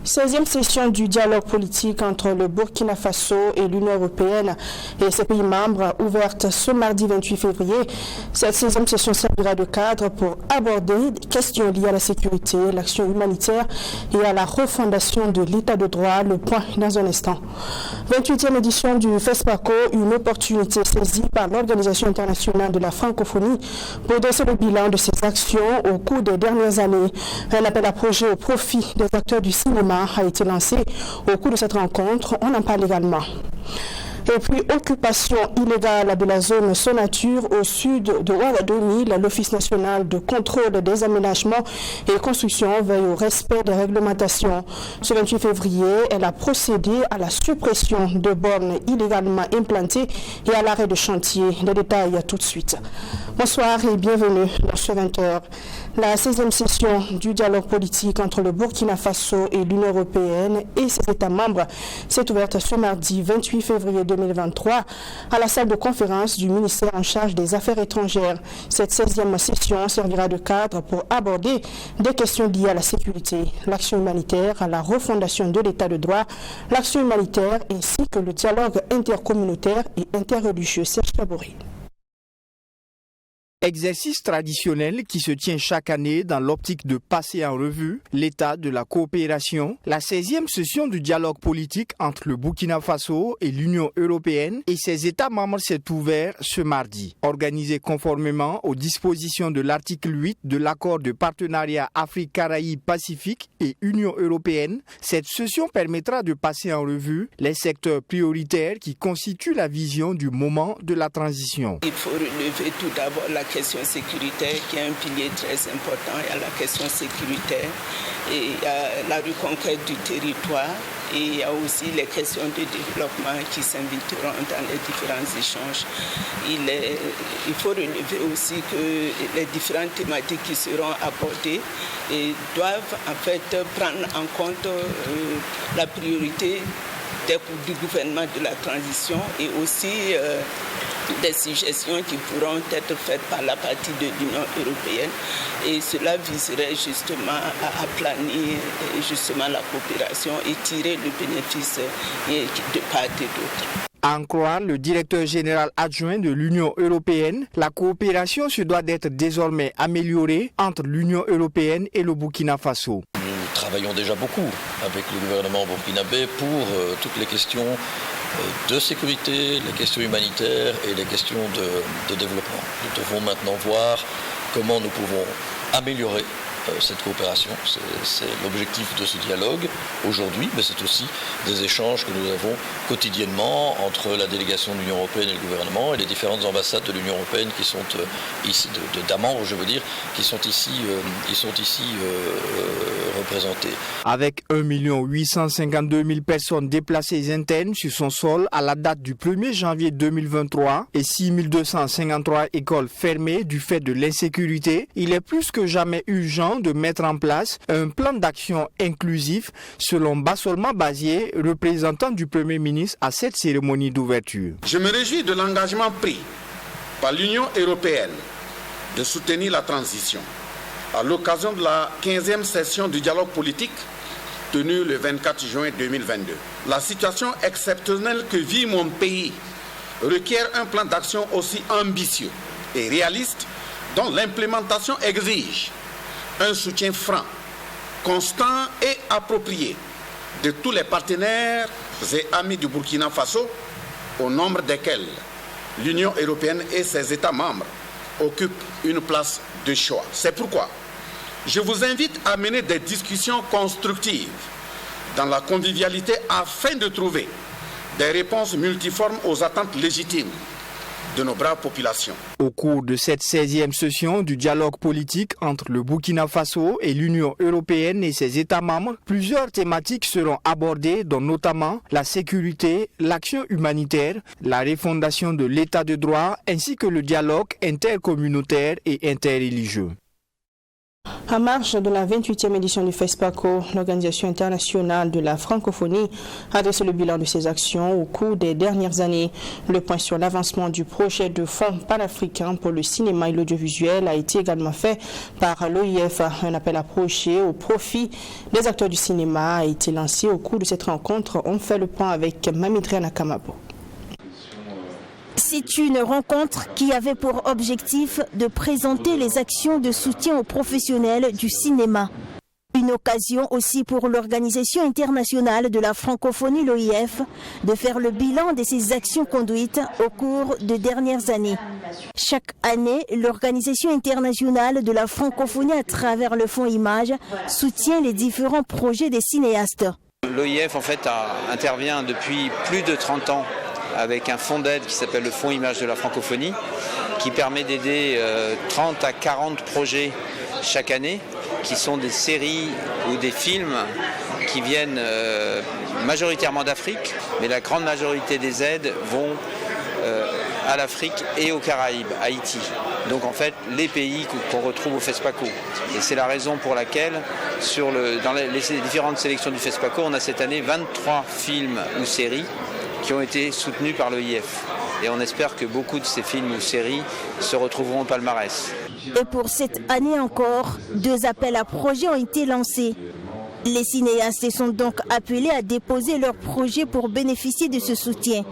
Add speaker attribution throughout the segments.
Speaker 1: 16e session du dialogue politique entre le Burkina Faso et l'Union européenne et ses pays membres, ouverte ce mardi 28 février. Cette 16e session servira de cadre pour aborder des questions liées à la sécurité, l'action humanitaire et à la refondation de l'état de droit. Le point dans un instant. 28e édition du FESPACO, une opportunité saisie par l'Organisation internationale de la francophonie pour dresser le bilan de ses actions au cours des dernières années. Un appel à projet au profit des acteurs du cinéma a été lancé au cours de cette rencontre. On en parle également. Et puis, occupation illégale de la zone Sonature au sud de Ouagadougou, l'Office national de contrôle des aménagements et constructions veille au respect des réglementations. Ce 28 février, elle a procédé à la suppression de bornes illégalement implantées et à l'arrêt de chantier. Les détails tout de suite. Bonsoir et bienvenue dans ce 20h. La 16e session du dialogue politique entre le Burkina Faso et l'Union européenne et ses États membres s'est ouverte ce mardi 28 février 2023 à la salle de conférence du ministère en charge des Affaires étrangères. Cette 16e session servira de cadre pour aborder des questions liées à la sécurité, l'action humanitaire, à la refondation de l'état de droit, l'action humanitaire ainsi que le dialogue intercommunautaire et interreligieux. Serge Kabouri.
Speaker 2: Exercice traditionnel qui se tient chaque année dans l'optique de passer en revue l'état de la coopération. La 16e session du dialogue politique entre le Burkina Faso et l'Union européenne et ses États membres s'est ouverte ce mardi. Organisée conformément aux dispositions de l'article 8 de l'accord de partenariat Afrique-Caraïbes-Pacifique et Union européenne, cette session permettra de passer en revue les secteurs prioritaires qui constituent la vision du moment de la transition.
Speaker 3: Il faut relever tout d'abord la question sécuritaire qui est un pilier très important. Il y a la question sécuritaire et il y a la reconquête du territoire et il y a aussi les questions de développement qui s'inviteront dans les différents échanges. Il faut relever aussi que les différentes thématiques qui seront abordées doivent en fait prendre en compte la priorité du gouvernement de la transition et aussi des suggestions qui pourront être faites par la partie de l'Union européenne et cela viserait justement à planir justement la coopération et tirer le bénéfice de part et d'autre.
Speaker 2: À en croire le directeur général adjoint de l'Union européenne, la coopération se doit d'être désormais améliorée entre l'Union européenne et le Burkina Faso.
Speaker 4: Nous travaillons déjà beaucoup avec le gouvernement burkinabé pour toutes les questions de sécurité, les questions humanitaires et les questions de développement. Nous devons maintenant voir comment nous pouvons améliorer cette coopération. C'est l'objectif de ce dialogue aujourd'hui, mais c'est aussi des échanges que nous avons quotidiennement entre la délégation de l'Union européenne et le gouvernement et les différentes ambassades de l'Union européenne qui sont ici, d'un membre je veux dire, qui sont ici représentées.
Speaker 2: Avec 1 852 000 personnes déplacées internes sur son sol à la date du 1er janvier 2023 et 6 253 écoles fermées du fait de l'insécurité, il est plus que jamais urgent de mettre en place un plan d'action inclusif selon Bassolma Bazier, représentant du Premier ministre à cette cérémonie d'ouverture.
Speaker 5: Je me réjouis de l'engagement pris par l'Union européenne de soutenir la transition à l'occasion de la 15e session du dialogue politique tenue le 24 juin 2022. La situation exceptionnelle que vit mon pays requiert un plan d'action aussi ambitieux et réaliste dont l'implémentation exige un soutien franc, constant et approprié de tous les partenaires et amis du Burkina Faso, au nombre desquels l'Union européenne et ses États membres occupent une place de choix. C'est pourquoi je vous invite à mener des discussions constructives dans la convivialité afin de trouver des réponses multiformes aux attentes légitimes de nos braves populations.
Speaker 2: Au cours de cette 16e session du dialogue politique entre le Burkina Faso et l'Union européenne et ses États membres, plusieurs thématiques seront abordées, dont notamment la sécurité, l'action humanitaire, la refondation de l'état de droit ainsi que le dialogue intercommunautaire et interreligieux.
Speaker 1: En marge de la 28e édition du FESPACO, l'Organisation internationale de la francophonie a dressé le bilan de ses actions au cours des dernières années. Le point sur l'avancement du projet de fonds panafricain pour le cinéma et l'audiovisuel a été également fait par l'OIF. Un appel à projet au profit des acteurs du cinéma a été lancé au cours de cette rencontre. On fait le point avec Mamidriana Kamabo.
Speaker 6: C'est une rencontre qui avait pour objectif de présenter les actions de soutien aux professionnels du cinéma. Une occasion aussi pour l'Organisation internationale de la francophonie, l'OIF, de faire le bilan de ses actions conduites au cours des dernières années. Chaque année, l'Organisation internationale de la francophonie, à travers le Fonds Images, soutient les différents projets des cinéastes.
Speaker 7: L'OIF, en fait, intervient depuis plus de 30 ans avec un fonds d'aide qui s'appelle le Fonds Images de la francophonie, qui permet d'aider 30 à 40 projets chaque année, qui sont des séries ou des films qui viennent majoritairement d'Afrique, mais la grande majorité des aides vont à l'Afrique et aux Caraïbes, Haïti. Donc en fait, les pays qu'on retrouve au FESPACO. Et c'est la raison pour laquelle, dans les différentes sélections du FESPACO, on a cette année 23 films ou séries qui ont été soutenus par l'OIF. Et on espère que beaucoup de ces films ou séries se retrouveront au palmarès.
Speaker 6: Et pour cette année encore, 2 appels à projets ont été lancés. Les cinéastes sont donc appelés à déposer leurs projets pour bénéficier de ce soutien.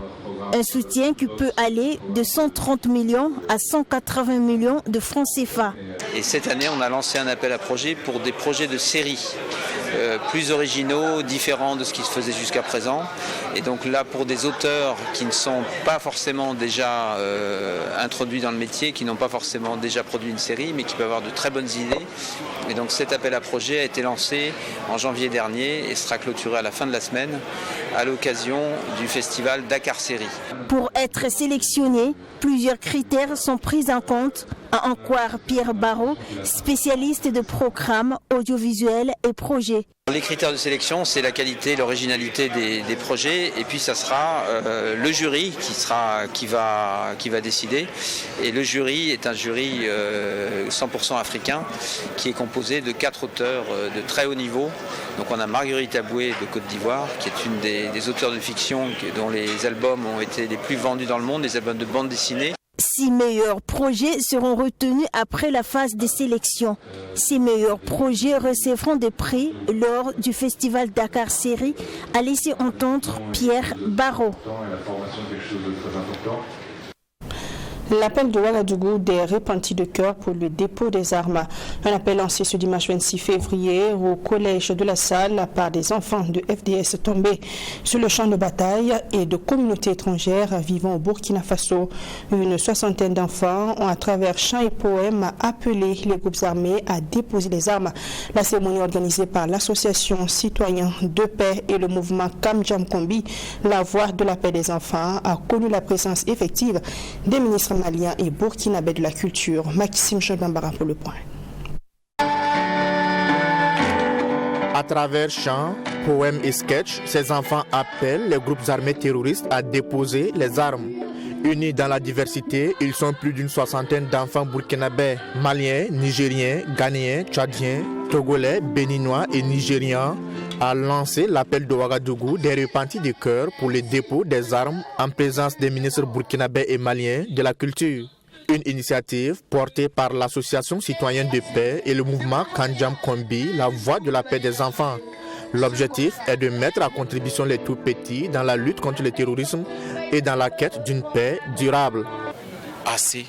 Speaker 6: Un soutien qui peut aller de 130 millions à 180 millions de francs CFA.
Speaker 7: Et cette année, on a lancé un appel à projets pour des projets de séries plus originaux, différents de ce qui se faisait jusqu'à présent. Et donc là, pour des auteurs qui ne sont pas forcément déjà introduits dans le métier, qui n'ont pas forcément déjà produit une série, mais qui peuvent avoir de très bonnes idées. Et donc cet appel à projet a été lancé en janvier dernier et sera clôturé à la fin de la semaine à l'occasion du festival Dakar Série.
Speaker 6: Pour être sélectionné, plusieurs critères sont pris en compte, à en croire Pierre Barrault, spécialiste de programmes audiovisuels et projets.
Speaker 7: Les critères de sélection, c'est la qualité, l'originalité des projets, et puis ça sera le jury qui va décider. Et le jury est un jury 100% africain qui est composé de 4 auteurs de très haut niveau. Donc on a Marguerite Aboué de Côte d'Ivoire, qui est une des auteurs de fiction dont les albums ont été les plus vendus dans le monde, les albums de bande dessinée.
Speaker 6: 6 meilleurs projets seront retenus après la phase de sélection. 6 meilleurs projets recevront des prix lors du festival Dakar Série, a laissé entendre Pierre Barrault.
Speaker 1: L'appel de Ouagadougou des repentis de cœur pour le dépôt des armes. Un appel lancé ce dimanche 26 février au collège de la Salle par des enfants de FDS tombés sur le champ de bataille et de communautés étrangères vivant au Burkina Faso. Une 60aine d'enfants ont, à travers chants et poèmes, appelé les groupes armés à déposer les armes. La cérémonie organisée par l'association Citoyens de Paix et le mouvement Kamjam Kombi, la voix de la paix des enfants, a connu la présence effective des ministres maliens et burkinabés de la culture. Maxime Chambambara pour le point.
Speaker 8: À travers chants, poèmes et sketchs, ces enfants appellent les groupes armés terroristes à déposer les armes. Unis dans la diversité, ils sont plus d'une 60aine d'enfants burkinabés, maliens, nigériens, ghanéens, tchadiens, togolais, béninois et nigérians à lancer l'appel de Ouagadougou des repentis de cœur pour le dépôt des armes en présence des ministres burkinabés et maliens de la culture. Une initiative portée par l'association Citoyens de Paix et le mouvement Kamjam Kombi, la voix de la paix des enfants. L'objectif est de mettre à contribution les tout-petits dans la lutte contre le terrorisme et dans la quête d'une paix durable.
Speaker 9: Assez,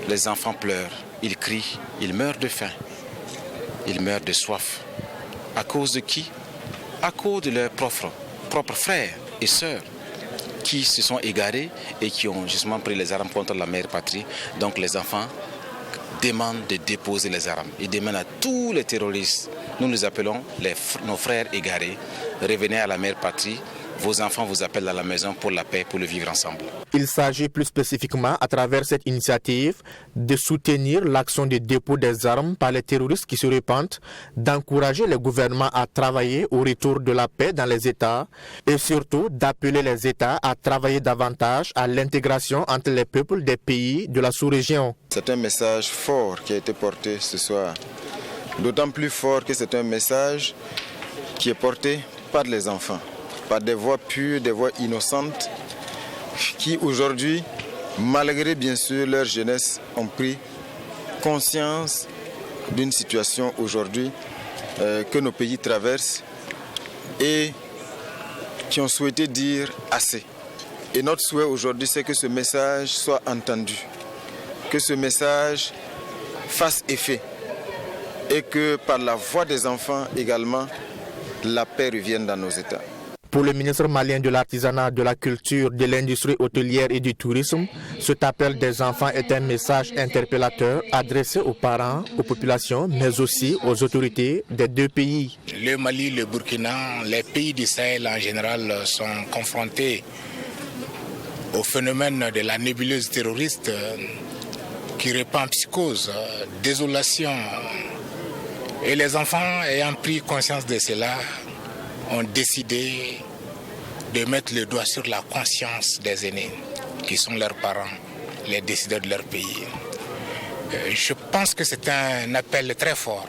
Speaker 9: les enfants pleurent, ils crient, ils meurent de faim, ils meurent de soif. À cause de qui? À cause de leurs propres frères et sœurs qui se sont égarés et qui ont justement pris les armes contre la mère patrie. Donc les enfants demandent de déposer les armes. Ils demandent à tous les terroristes, nous les appelons nos frères égarés, revenez à la mère patrie vos enfants vous appellent à la maison pour la paix, pour le vivre ensemble.
Speaker 8: Il s'agit plus spécifiquement, à travers cette initiative, de soutenir l'action de dépôt des armes par les terroristes qui se répandent, d'encourager les gouvernements à travailler au retour de la paix dans les États et surtout d'appeler les États à travailler davantage à l'intégration entre les peuples des pays de la sous-région.
Speaker 10: C'est un message fort qui a été porté ce soir, d'autant plus fort que c'est un message qui est porté par les enfants, par des voix pures, des voix innocentes, qui aujourd'hui, malgré bien sûr leur jeunesse, ont pris conscience d'une situation aujourd'hui que nos pays traversent et qui ont souhaité dire assez. Et notre souhait aujourd'hui, c'est que ce message soit entendu, que ce message fasse effet et que par la voix des enfants également, la paix revienne dans nos États.
Speaker 8: Pour le ministre malien de l'Artisanat, de la Culture, de l'Industrie hôtelière et du Tourisme, cet appel des enfants est un message interpellateur adressé aux parents, aux populations, mais aussi aux autorités des deux pays.
Speaker 11: Le Mali, le Burkina, les pays du Sahel en général sont confrontés au phénomène de la nébuleuse terroriste qui répand psychose, désolation. Et les enfants ayant pris conscience de cela ont décidé de mettre le doigt sur la conscience des aînés, qui sont leurs parents, les décideurs de leur pays. Je pense que c'est un appel très fort,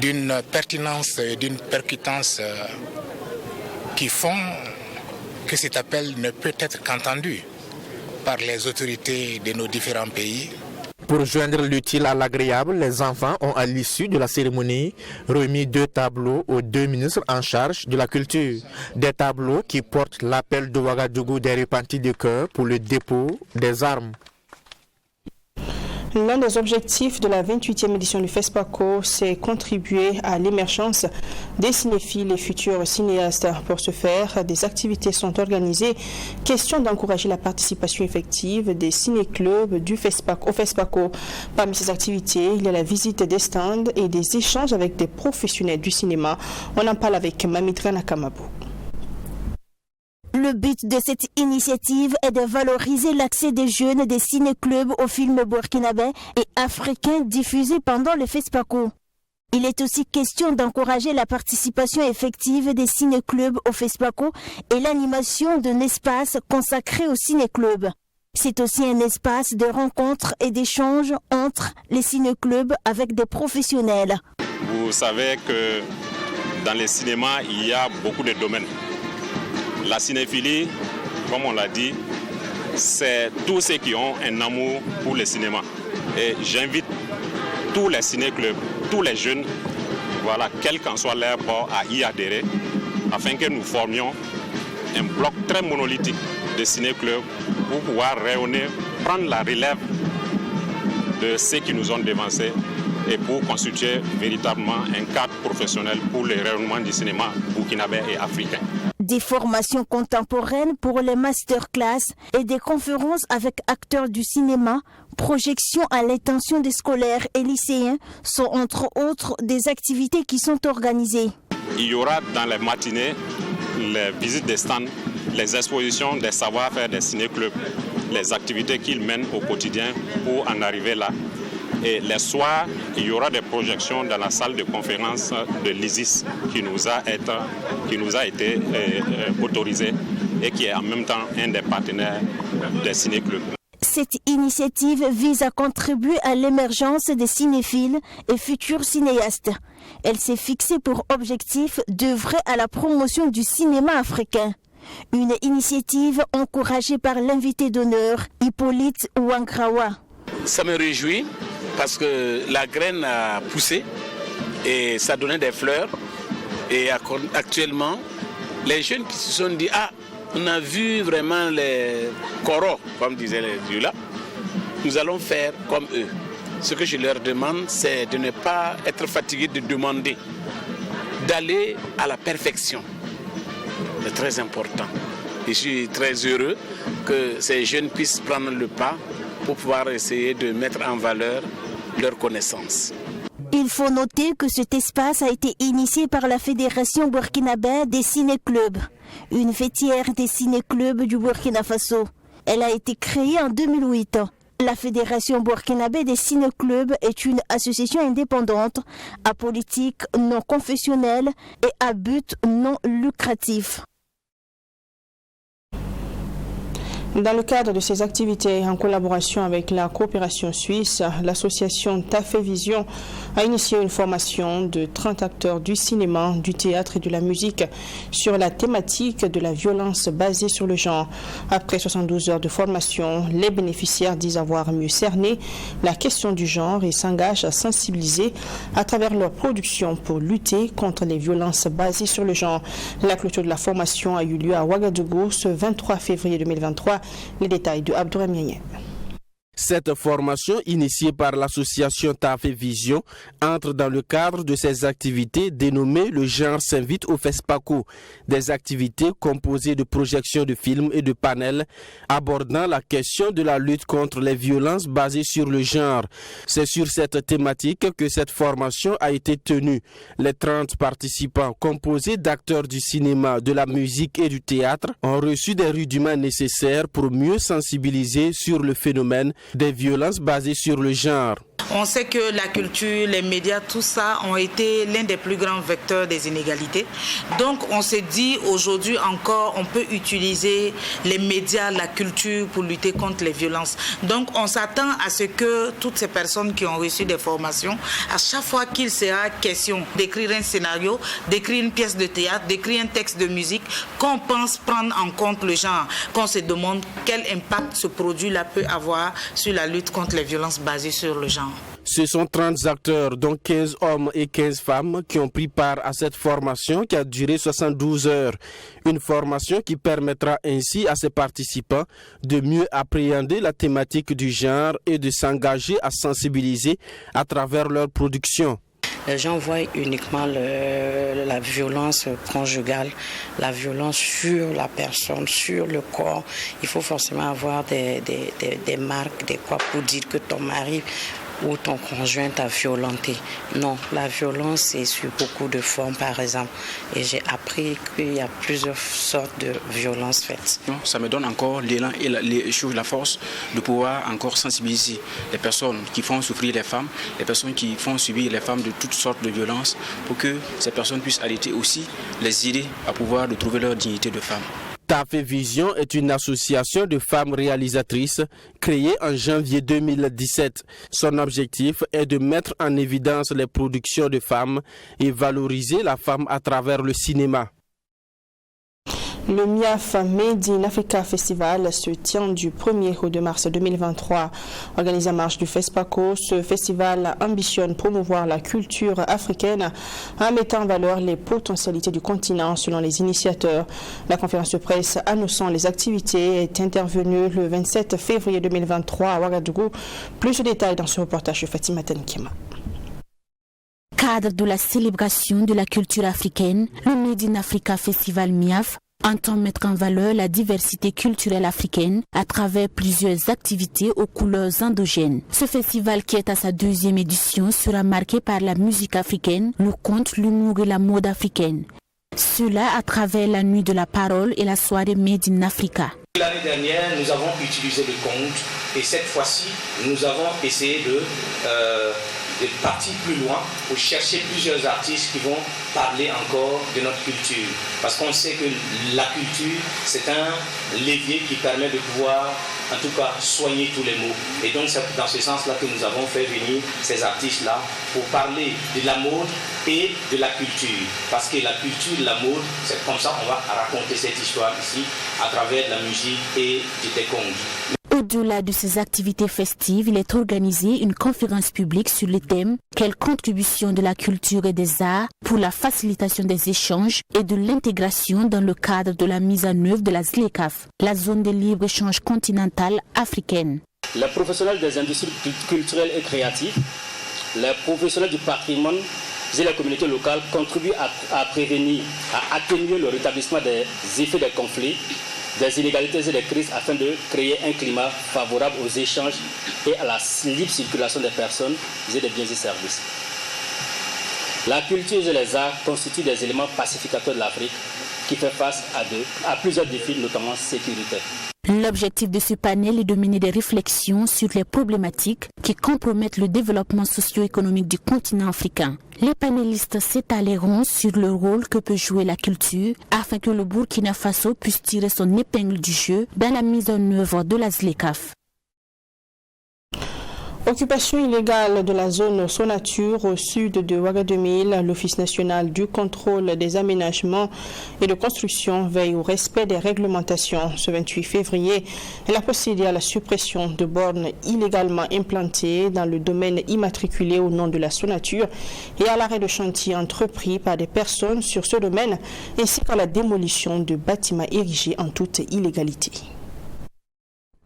Speaker 11: d'une pertinence et d'une percutance qui font que cet appel ne peut être qu'entendu par les autorités de nos différents pays.
Speaker 8: Pour joindre l'utile à l'agréable, les enfants ont, à l'issue de la cérémonie, remis 2 tableaux aux 2 ministres en charge de la culture. Des tableaux qui portent l'appel de Ouagadougou des repentis de cœur pour le dépôt des armes.
Speaker 1: L'un des objectifs de la 28e édition du FESPACO, c'est contribuer à l'émergence des cinéphiles et futurs cinéastes. Pour ce faire, des activités sont organisées. Question d'encourager la participation effective des ciné-clubs au FESPACO. Parmi ces activités, il y a la visite des stands et des échanges avec des professionnels du cinéma. On en parle avec Mamitra Nakamabou.
Speaker 6: Le but de cette initiative est de valoriser l'accès des jeunes des ciné-clubs aux films burkinabés et africains diffusés pendant le FESPACO. Il est aussi question d'encourager la participation effective des ciné-clubs au FESPACO et l'animation d'un espace consacré aux ciné-clubs. C'est aussi un espace de rencontre et d'échange entre les ciné-clubs avec des professionnels.
Speaker 12: Vous savez que dans les cinémas, il y a beaucoup de domaines. La cinéphilie, comme on l'a dit, c'est tous ceux qui ont un amour pour le cinéma. Et j'invite tous les ciné-clubs, tous les jeunes, voilà, quel qu'en soit leur bord, à y adhérer, afin que nous formions un bloc très monolithique de ciné-clubs pour pouvoir rayonner, prendre la relève de ceux qui nous ont devancés et pour constituer véritablement un cadre professionnel pour le rayonnement du cinéma burkinabé et africain.
Speaker 6: Des formations contemporaines pour les masterclass et des conférences avec acteurs du cinéma, projections à l'intention des scolaires et lycéens sont entre autres des activités qui sont organisées.
Speaker 12: Il y aura dans les matinées les visites des stands, les expositions des savoir-faire des ciné-clubs, les activités qu'ils mènent au quotidien pour en arriver là. Et les soirs, il y aura des projections dans la salle de conférence de l'ISIS qui nous a été autorisée et qui est en même temps un des partenaires des ciné-clubs.
Speaker 6: Cette initiative vise à contribuer à l'émergence des cinéphiles et futurs cinéastes. Elle s'est fixée pour objectif d'œuvrer à la promotion du cinéma africain. Une initiative encouragée par l'invité d'honneur, Hippolyte Ouangrawa.
Speaker 13: Ça me réjouit parce que la graine a poussé et ça donnait des fleurs. Et actuellement, les jeunes qui se sont dit « Ah, on a vu vraiment les coraux », comme disaient les dieux là, nous allons faire comme eux. Ce que je leur demande, c'est de ne pas être fatigué de demander, d'aller à la perfection. C'est très important. Et je suis très heureux que ces jeunes puissent prendre le pas pour pouvoir essayer de mettre en valeur leurs connaissances.
Speaker 6: Il faut noter que cet espace a été initié par la Fédération burkinabé des ciné-clubs, une fêtière des ciné-clubs du Burkina Faso. Elle a été créée en 2008. La Fédération burkinabé des ciné-clubs est une association indépendante, apolitique, non confessionnelle et à but non lucratif.
Speaker 1: Dans le cadre de ces activités, en collaboration avec la coopération suisse, l'association Tafé Vision a initié une formation de 30 acteurs du cinéma, du théâtre et de la musique sur la thématique de la violence basée sur le genre. Après 72 heures de formation, les bénéficiaires disent avoir mieux cerné la question du genre et s'engagent à sensibiliser à travers leur production pour lutter contre les violences basées sur le genre. La clôture de la formation a eu lieu à Ouagadougou ce 23 février 2023. Les détails de Abdourahmane.
Speaker 14: Cette formation, initiée par l'association Tafé Vision, entre dans le cadre de ces activités dénommées Le genre s'invite au FESPACO, des activités composées de projections de films et de panels abordant la question de la lutte contre les violences basées sur le genre. C'est sur cette thématique que cette formation a été tenue. Les 30 participants, composés d'acteurs du cinéma, de la musique et du théâtre, ont reçu des rudiments nécessaires pour mieux sensibiliser sur le phénomène des violences basées sur le genre.
Speaker 15: On sait que la culture, les médias, tout ça ont été l'un des plus grands vecteurs des inégalités. Donc on se dit aujourd'hui encore, on peut utiliser les médias, la culture pour lutter contre les violences. Donc on s'attend à ce que toutes ces personnes qui ont reçu des formations, à chaque fois qu'il sera question d'écrire un scénario, d'écrire une pièce de théâtre, d'écrire un texte de musique, qu'on pense prendre en compte le genre, qu'on se demande quel impact ce produit-là peut avoir sur la lutte contre les violences basées sur le genre.
Speaker 14: Ce sont 30 acteurs, dont 15 hommes et 15 femmes, qui ont pris part à cette formation qui a duré 72 heures. Une formation qui permettra ainsi à ces participants de mieux appréhender la thématique du genre et de s'engager à sensibiliser à travers leur production.
Speaker 16: Les gens voient uniquement la violence conjugale, la violence sur la personne, sur le corps. Il faut forcément avoir des marques, des quoi pour dire que ton mari ou ton conjoint t'a violenté. Non, la violence c'est sur beaucoup de formes par exemple. Et j'ai appris qu'il y a plusieurs sortes de violences faites.
Speaker 17: Ça me donne encore l'élan et la force de pouvoir encore sensibiliser les personnes qui font souffrir les femmes, les personnes qui font subir les femmes de toutes sortes de violences, pour que ces personnes puissent arrêter aussi, les aider à pouvoir trouver leur dignité de femme.
Speaker 14: Tafé Vision est une association de femmes réalisatrices créée en janvier 2017. Son objectif est de mettre en évidence les productions de femmes et valoriser la femme à travers le cinéma.
Speaker 1: Le MIAF Made in Africa Festival se tient du 1er au 2 mars 2023. Organisé en marge du FESPACO, ce festival ambitionne promouvoir la culture africaine en mettant en valeur les potentialités du continent selon les initiateurs. La conférence de presse annonçant les activités est intervenue le 27 février 2023 à Ouagadougou. Plus de détails dans ce reportage de Fatima Tenkema.
Speaker 18: Cadre de la célébration de la culture africaine, le Made in Africa Festival MIAF entend mettre en valeur la diversité culturelle africaine à travers plusieurs activités aux couleurs endogènes. Ce festival, qui est à sa 2e édition, sera marqué par la musique africaine, le conte, l'humour et la mode africaine. Cela à travers la nuit de la parole et la soirée Made in Africa.
Speaker 19: L'année dernière, nous avons utilisé le conte et cette fois-ci, nous avons essayé de partir plus loin pour chercher plusieurs artistes qui vont parler encore de notre culture. Parce qu'on sait que la culture, c'est un levier qui permet de pouvoir, en tout cas, soigner tous les maux. Et donc, c'est dans ce sens-là que nous avons fait venir ces artistes-là pour parler de la mode et de la culture. Parce que la culture, la mode, c'est comme ça qu'on va raconter cette histoire ici, à travers de la musique et des contes.
Speaker 18: Au-delà de ces activités festives, il est organisé une conférence publique sur le thème « Quelle contribution de la culture et des arts pour la facilitation des échanges et de l'intégration dans le cadre de la mise en œuvre de la ZLECAf, la zone de libre-échange continentale africaine ».
Speaker 19: Les professionnels des industries culturelles et créatives, les professionnels du patrimoine et la communauté locale contribuent à prévenir, à atténuer le rétablissement des effets des conflits, des inégalités et des crises afin de créer un climat favorable aux échanges et à la libre circulation des personnes et des biens et services. La culture et les arts constituent des éléments pacificateurs de l'Afrique qui fait face à plusieurs défis, notamment sécuritaires.
Speaker 18: L'objectif de ce panel est de mener des réflexions sur les problématiques qui compromettent le développement socio-économique du continent africain. Les panélistes s'étaleront sur le rôle que peut jouer la culture afin que le Burkina Faso puisse tirer son épingle du jeu dans la mise en œuvre de la ZLECAf.
Speaker 1: Occupation illégale de la zone Sonature au sud de Ouagadougou, l'Office national du contrôle des aménagements et de construction veille au respect des réglementations. Ce 28 février, elle a procédé à la suppression de bornes illégalement implantées dans le domaine immatriculé au nom de la Sonature et à l'arrêt de chantier entrepris par des personnes sur ce domaine ainsi qu'à la démolition de bâtiments érigés en toute illégalité.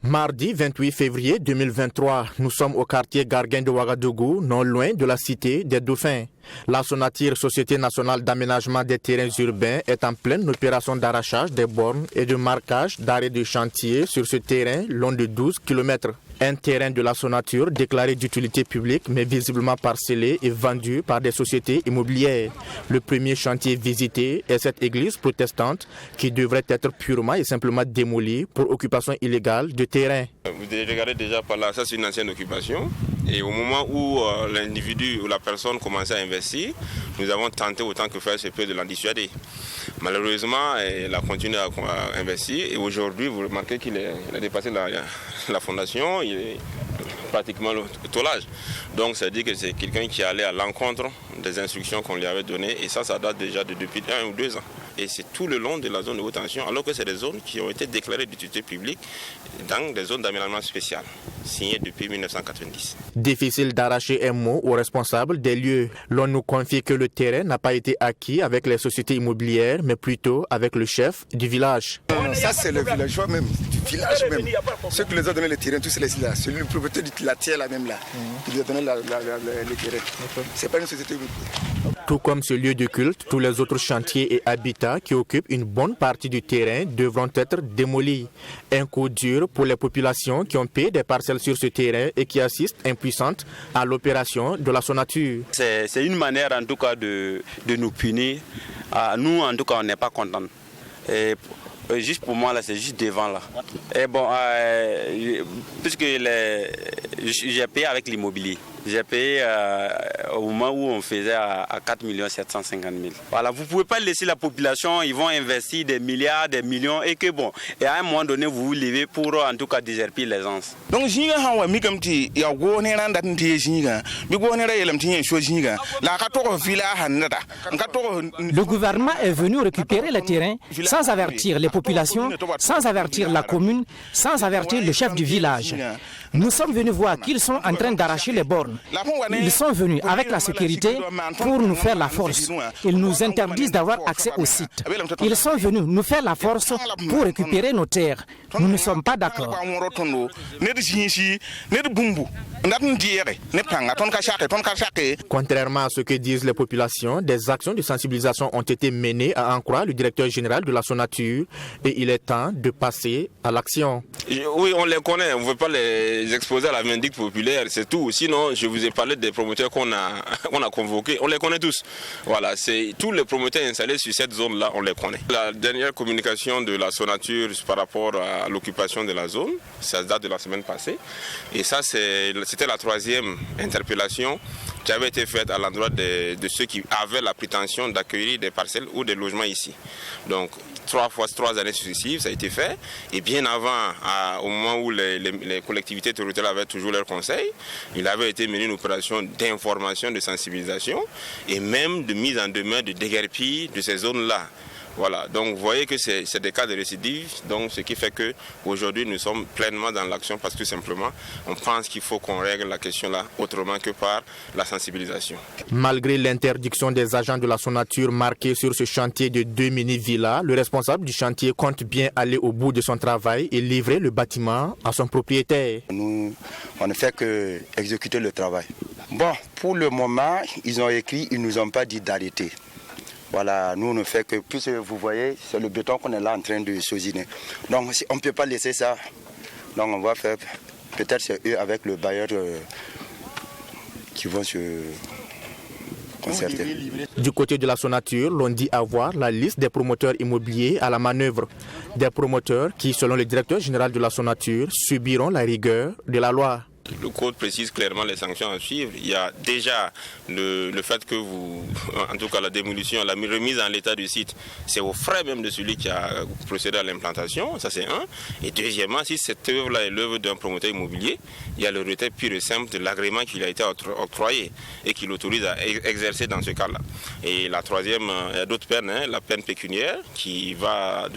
Speaker 8: Mardi 28 février 2023, nous sommes au quartier Garguin de Ouagadougou, non loin de la cité des Dauphins. La Sonature, Société nationale d'aménagement des terrains urbains, est en pleine opération d'arrachage des bornes et de marquage d'arrêt de chantier sur ce terrain long de 12 km. Un terrain de la Sonature déclaré d'utilité publique mais visiblement parcellé et vendu par des sociétés immobilières. Le premier chantier visité est cette église protestante qui devrait être purement et simplement démolie pour occupation illégale de terrain.
Speaker 20: Vous regardez déjà par là, ça c'est une ancienne occupation. Et au moment où l'individu ou la personne commençait à investir, nous avons tenté autant que faire se peut de l'en dissuader. Malheureusement, elle a continué à investir et aujourd'hui, vous remarquez qu'il a dépassé la fondation, il est pratiquement au tôlage. Donc ça dit que c'est quelqu'un qui allait à l'encontre des instructions qu'on lui avait données et ça date déjà depuis 1 ou 2 ans. Et c'est tout le long de la zone de haute tension, alors que c'est des zones qui ont été déclarées d'utilité publique dans des zones d'aménagement spécial, signées depuis 1990.
Speaker 8: Difficile d'arracher un mot aux responsables des lieux. L'on nous confie que le terrain n'a pas été acquis avec les sociétés immobilières, mais plutôt avec le chef du village.
Speaker 21: Ça c'est le villageois même, du village même. Ceux qui les ont donné le terrain, tous les là. Celui le propriétaire de la terre là même là, qui lui a donné le terrain. C'est pas une société immobilière.
Speaker 8: Tout comme ce lieu de culte, tous les autres chantiers et habitats qui occupent une bonne partie du terrain devront être démolis. Un coup dur pour les populations qui ont payé des parcelles sur ce terrain et qui assistent impuissantes à l'opération de la Sonature.
Speaker 22: C'est une manière en tout cas de nous punir. Nous en tout cas on n'est pas contents. Juste pour moi là, c'est juste devant là. Et bon, puisque j'ai payé avec l'immobilier. J'ai payé au moment où on faisait à 4 750 000. Voilà, vous ne pouvez pas laisser la population, ils vont investir des milliards, des millions et que bon, et à un moment donné, vous vous levez pour en tout cas déserter les gens.
Speaker 21: Donc,
Speaker 23: le gouvernement est venu récupérer les terrains sans avertir les populations, sans avertir la commune, sans avertir le chef du village. Nous sommes venus voir qu'ils sont en train d'arracher les bornes. Ils sont venus avec la sécurité pour nous faire la force. Ils nous interdisent d'avoir accès au site. Ils sont venus nous faire la force pour récupérer nos terres. Nous ne sommes pas d'accord.
Speaker 8: Contrairement à ce que disent les populations, des actions de sensibilisation ont été menées à en croire le directeur général de la Sonature et il est temps de passer à l'action.
Speaker 20: Oui, on les connaît, on ne veut pas les exposer à la vindicte populaire, c'est tout. Sinon, je vous ai parlé des promoteurs qu'on a convoqués, on les connaît tous. Voilà, c'est tous les promoteurs installés sur cette zone-là, on les connaît. La dernière communication de la Sonature par rapport à l'occupation de la zone, ça date de la semaine passée. Et ça, c'était la 3e interpellation qui avait été faite à l'endroit de ceux qui avaient la prétention d'accueillir des parcelles ou des logements ici. Donc, 3 années successives, ça a été fait. Et bien avant, au moment où les collectivités territoriales avaient toujours leur conseil, il avait été mené une opération d'information, de sensibilisation et même de mise en demeure de déguerpir de ces zones-là. Voilà, donc vous voyez que c'est des cas de récidive, donc ce qui fait qu'aujourd'hui nous sommes pleinement dans l'action parce que simplement on pense qu'il faut qu'on règle la question là autrement que par la sensibilisation.
Speaker 8: Malgré l'interdiction des agents de la Sonature marqués sur ce chantier de 2 mini-villas, le responsable du chantier compte bien aller au bout de son travail et livrer le bâtiment à son propriétaire.
Speaker 21: Nous, on ne fait que exécuter le travail. Bon, pour le moment, ils ont écrit, ils ne nous ont pas dit d'arrêter. Voilà, nous on ne fait que, puisque vous voyez, c'est le béton qu'on est là en train de saisiner. Donc on ne peut pas laisser ça. Donc on va faire, peut-être c'est eux avec le bailleur qui vont se concertée.
Speaker 8: Du côté de la Sonature, l'on dit avoir la liste des promoteurs immobiliers à la manœuvre. Des promoteurs qui, selon le directeur général de la Sonature, subiront la rigueur de la loi.
Speaker 20: Le code précise clairement les sanctions à suivre. Il y a déjà le fait que en tout cas la démolition, la remise en l'état du site, c'est aux frais même de celui qui a procédé à l'implantation, ça c'est un. Et deuxièmement, si cette œuvre-là est l'œuvre d'un promoteur immobilier, il y a le retrait pur et simple de l'agrément qui lui a été octroyé et qui l'autorise à exercer dans ce cas-là. Et la troisième, il y a d'autres peines, la peine pécuniaire qui va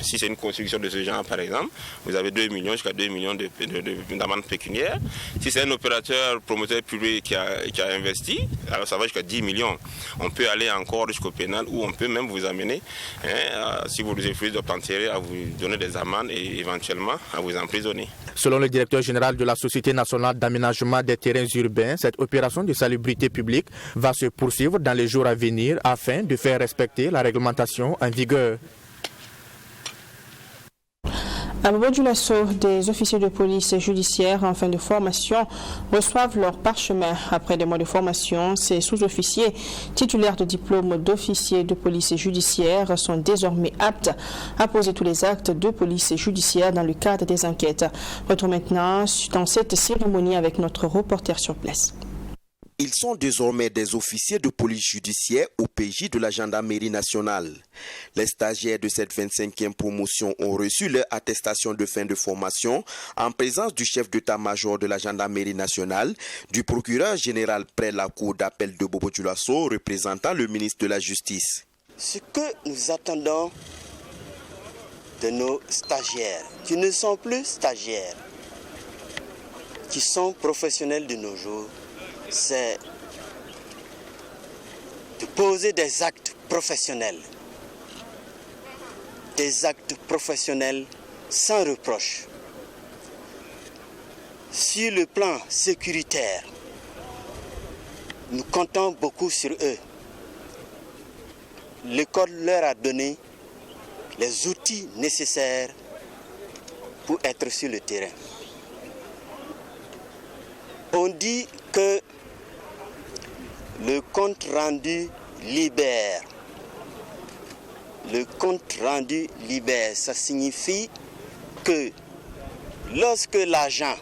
Speaker 20: si c'est une construction de ce genre par exemple, vous avez 2 millions jusqu'à 2 millions d'amende pécuniaire. Si c'est un opérateur promoteur privé qui a investi, alors ça va jusqu'à 10 millions. On peut aller encore jusqu'au pénal ou on peut même vous amener, si vous refusez d'obtempérer, à vous donner des amendes et éventuellement à vous emprisonner.
Speaker 8: Selon le directeur général de la Société nationale d'aménagement des terrains urbains, cette opération de salubrité publique va se poursuivre dans les jours à venir afin de faire respecter la réglementation en vigueur.
Speaker 1: À Bobo-Dioulasso, des officiers de police judiciaire en fin de formation reçoivent leur parchemin. Après des mois de formation, ces sous-officiers titulaires de diplôme d'officier de police judiciaire sont désormais aptes à poser tous les actes de police judiciaire dans le cadre des enquêtes. Retour maintenant dans cette cérémonie avec notre reporter sur place.
Speaker 3: Ils sont désormais des officiers de police judiciaire au PJ de la gendarmerie nationale. Les stagiaires de cette 25e promotion ont reçu leur attestation de fin de formation en présence du chef d'état-major de la gendarmerie nationale, du procureur général près la cour d'appel de Bobo-Dioulasso, représentant le ministre de la Justice.
Speaker 4: Ce que nous attendons de nos stagiaires, qui ne sont plus stagiaires, qui sont professionnels de nos jours, c'est de poser des actes professionnels sans reproche. Sur le plan sécuritaire, nous comptons beaucoup sur eux. L'école leur a donné les outils nécessaires pour être sur le terrain. On dit que le compte rendu libère. Le compte rendu libère, ça signifie que lorsque l'agent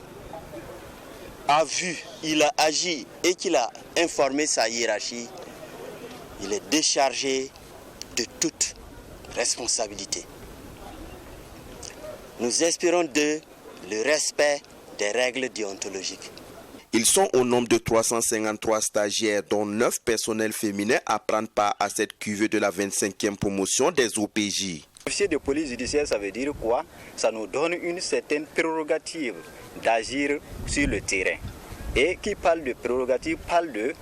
Speaker 4: a vu, il a agi et qu'il a informé sa hiérarchie, il est déchargé de toute responsabilité. Nous espérons d'eux le respect des règles déontologiques.
Speaker 3: Ils sont au nombre de 353 stagiaires, dont 9 personnels féminins à prendre part à cette cuvée de la 25e promotion des OPJ.
Speaker 4: Officier de police judiciaire, ça veut dire quoi? Ça nous donne une certaine prérogative d'agir sur le terrain. Et qui parle de prérogative parle de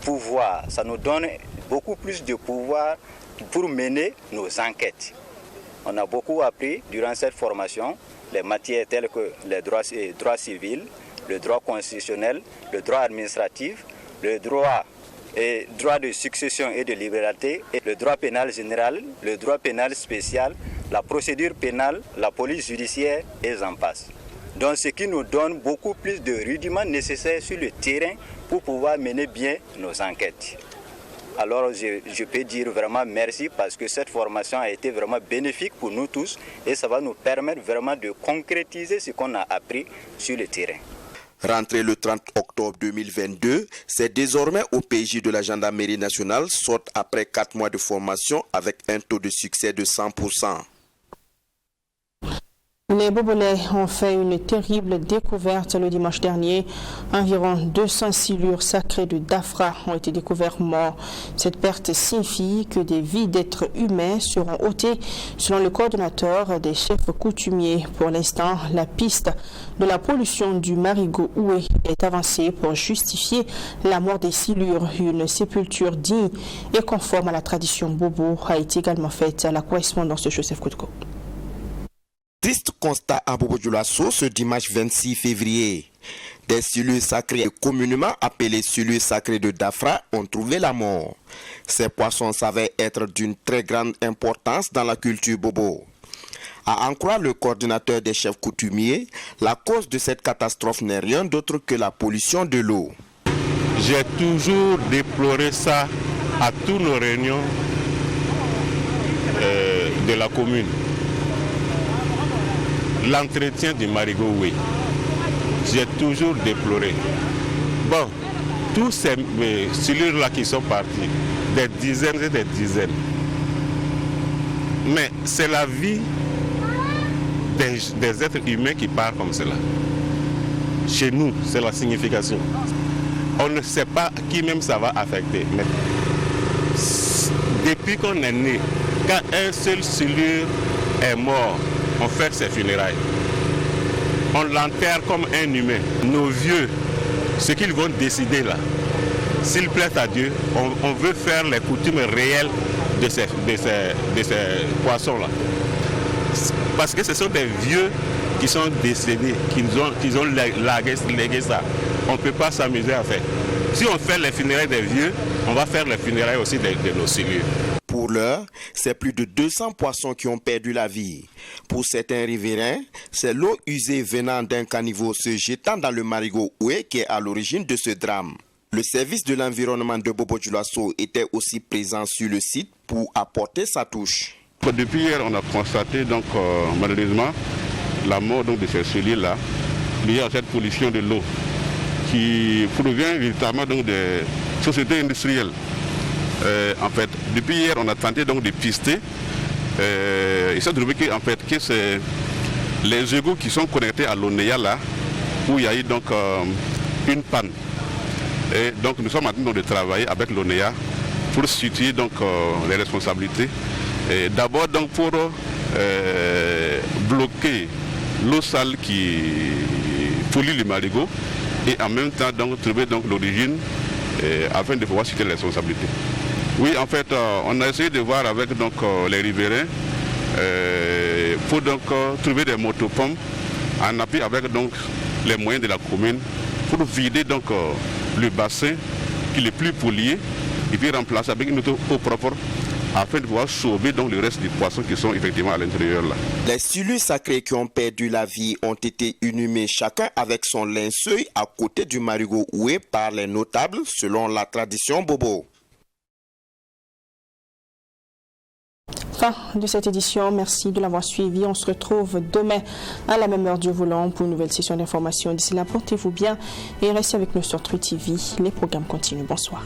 Speaker 4: pouvoir. Ça nous donne beaucoup plus de pouvoir pour mener nos enquêtes. On a beaucoup appris durant cette formation les matières telles que les droits civils, le droit constitutionnel, le droit administratif, le droit de succession et de liberté, et le droit pénal général, le droit pénal spécial, la procédure pénale, la police judiciaire et j'en passe. Donc ce qui nous donne beaucoup plus de rudiments nécessaires sur le terrain pour pouvoir mener bien nos enquêtes. Alors je peux dire vraiment merci parce que cette formation a été vraiment bénéfique pour nous tous et ça va nous permettre vraiment de concrétiser ce qu'on a appris sur le terrain.
Speaker 3: Rentré le 30 octobre 2022, c'est désormais au PJ de la gendarmerie nationale sortent après 4 mois de formation avec un taux de succès de 100%.
Speaker 1: Les Bobolais ont fait une terrible découverte le dimanche dernier. Environ 200 silures sacrées de Dafra ont été découvertes morts. Cette perte signifie que des vies d'êtres humains seront ôtées, selon le coordonnateur des chefs coutumiers. Pour l'instant, la piste de la pollution du marigot oué est avancée pour justifier la mort des silures. Une sépulture digne et conforme à la tradition Bobo a été également faite à la correspondance de Joseph Koutko.
Speaker 3: Triste constat à Bobo-Dioulasso ce dimanche 26 février. Des silures sacrées, communément appelées silures sacrées de Dafra, ont trouvé la mort. Ces poissons s'avèrent être d'une très grande importance dans la culture Bobo. À en croire le coordinateur des chefs coutumiers, la cause de cette catastrophe n'est rien d'autre que la pollution de l'eau.
Speaker 2: J'ai toujours déploré ça à tous nos réunions de la commune. L'entretien du marigot, oui. J'ai toujours déploré. Bon, tous ces cellules-là qui sont partis, des dizaines et des dizaines. Mais c'est la vie des êtres humains qui part comme cela. Chez nous, c'est la signification. On ne sait pas qui même ça va affecter. Mais depuis qu'on est né, quand un seul cellule est mort, on fait ses funérailles. On l'enterre comme un humain. Nos vieux, ce qu'ils vont décider là, s'il plaît à Dieu, on veut faire les coutumes réelles de ces poissons-là. Parce que ce sont des vieux qui sont décédés, qui ont légué ça. On ne peut pas s'amuser à faire. Si on fait les funérailles des vieux, on va faire les funérailles aussi de nos cellules.
Speaker 3: Pour l'heure, c'est plus de 200 poissons qui ont perdu la vie. Pour certains riverains, c'est l'eau usée venant d'un caniveau se jetant dans le marigot Oué qui est à l'origine de ce drame. Le service de l'environnement de Bobo-Dioulasso était aussi présent sur le site pour apporter sa touche.
Speaker 2: Depuis hier, on a constaté donc malheureusement la mort donc, de ces cellules-là liées à cette pollution de l'eau qui provient véritablement donc des sociétés industrielles. En fait, depuis hier, on a tenté donc de pister. Il s'est trouvé que, en fait, que c'est les égouts qui sont connectés à l'ONEA là, où il y a eu donc une panne. Et donc nous sommes en train de travailler avec l'ONEA pour situer donc les responsabilités. D'abord donc pour bloquer l'eau sale qui pollue le marigot et en même temps donc trouver donc l'origine afin de pouvoir situer les responsabilités. Oui, en fait, on a essayé de voir avec donc les riverains pour donc trouver des motopompes en appui avec donc les moyens de la commune pour vider donc le bassin qui est le plus pollué et puis remplacer avec une autre eau propre afin de pouvoir sauver donc le reste des poissons qui sont effectivement à l'intérieur là.
Speaker 3: Les cellules sacrées qui ont perdu la vie ont été inhumées chacun avec son linceul à côté du marigot Oué par les notables selon la tradition Bobo.
Speaker 1: Fin de cette édition, merci de l'avoir suivi. On se retrouve demain à la même heure du volant pour une nouvelle session d'information. D'ici là, portez-vous bien et restez avec nous sur True TV. Les programmes continuent. Bonsoir.